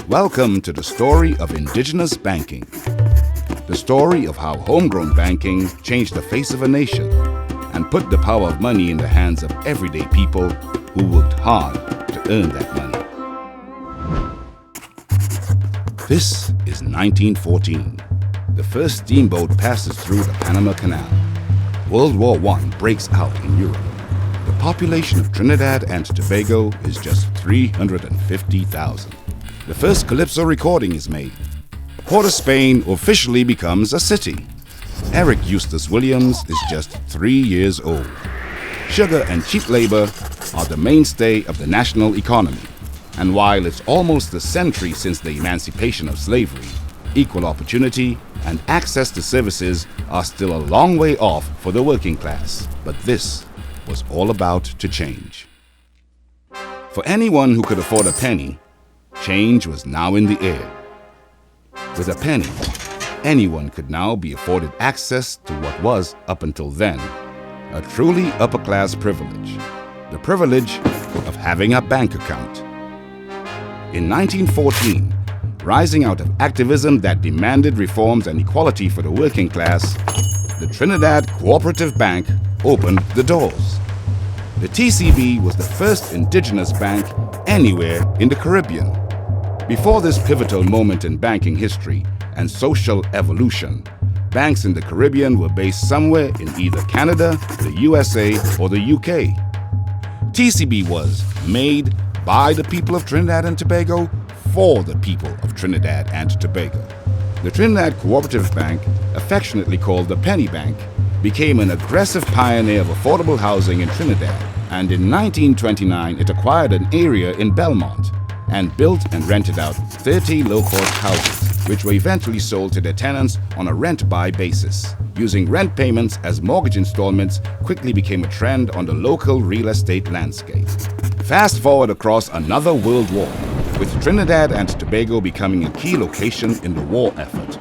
Welcome to the story of Indigenous banking. The story of how homegrown banking changed the face of a nation and put the power of money in the hands of everyday people who worked hard to earn that money. This is 1914. The first steamboat passes through the Panama Canal. World War I breaks out in Europe. The population of Trinidad and Tobago is just 350,000. The first Calypso recording is made. Port of Spain officially becomes a city. Eric Eustace Williams is just 3 years old. Sugar and cheap labor are the mainstay of the national economy. And while it's almost a century since the emancipation of slavery, equal opportunity and access to services are still a long way off for the working class. But this was all about to change. For anyone who could afford a penny, change was now in the air. With a penny, anyone could now be afforded access to what was, up until then, a truly upper-class privilege. The privilege of having a bank account. In 1914, rising out of activism that demanded reforms and equality for the working class, the Trinidad Cooperative Bank opened the doors. The TCB was the first indigenous bank anywhere in the Caribbean. Before this pivotal moment in banking history and social evolution, banks in the Caribbean were based somewhere in either Canada, the USA, or the UK. TCB was made by the people of Trinidad and Tobago for the people of Trinidad and Tobago. The Trinidad Cooperative Bank, affectionately called the Penny Bank, became an aggressive pioneer of affordable housing in Trinidad, and in 1929 it acquired an area in Belmont and built and rented out 30 low-cost houses, which were eventually sold to their tenants on a rent-buy basis. Using rent payments as mortgage installments quickly became a trend on the local real estate landscape. Fast forward across another world war, with Trinidad and Tobago becoming a key location in the war effort.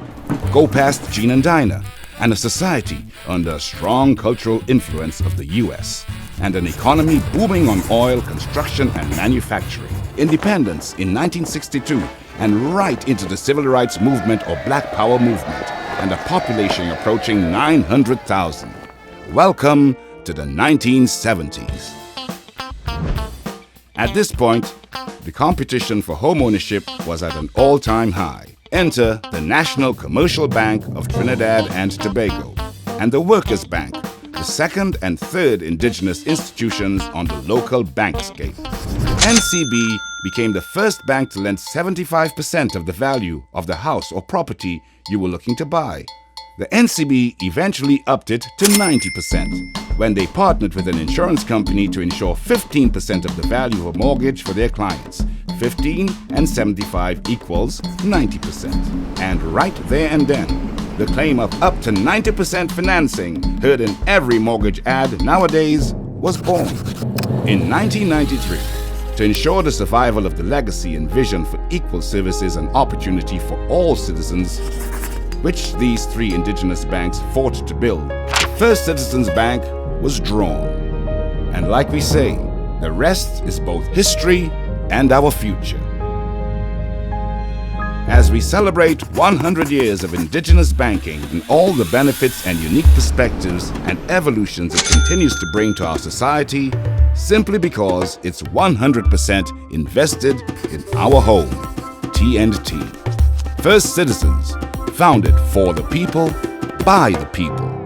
Go past Gene and Dinah, and a society under a strong cultural influence of the US, and an economy booming on oil, construction, and manufacturing. Independence in 1962, and right into the civil rights movement or Black Power movement, and a population approaching 900,000. Welcome to the 1970s. At this point, the competition for home ownership was at an all-time high. Enter the National Commercial Bank of Trinidad and Tobago and the Workers' Bank, the second and third indigenous institutions on the local bankscape. NCB became the first bank to lend 75% of the value of the house or property you were looking to buy. The NCB eventually upped it to 90% when they partnered with an insurance company to insure 15% of the value of a mortgage for their clients. 15 and 75 equals 90%. And right there and then, the claim of up to 90% financing heard in every mortgage ad nowadays was born. In 1993, to ensure the survival of the legacy and vision for equal services and opportunity for all citizens, which these three indigenous banks fought to build, the first Citizens Bank was drawn. And like we say, the rest is both history and our future. As we celebrate 100 years of indigenous banking and all the benefits and unique perspectives and evolutions it continues to bring to our society, simply because it's 100% invested in our home, T&T. First Citizens, founded for the people, by the people.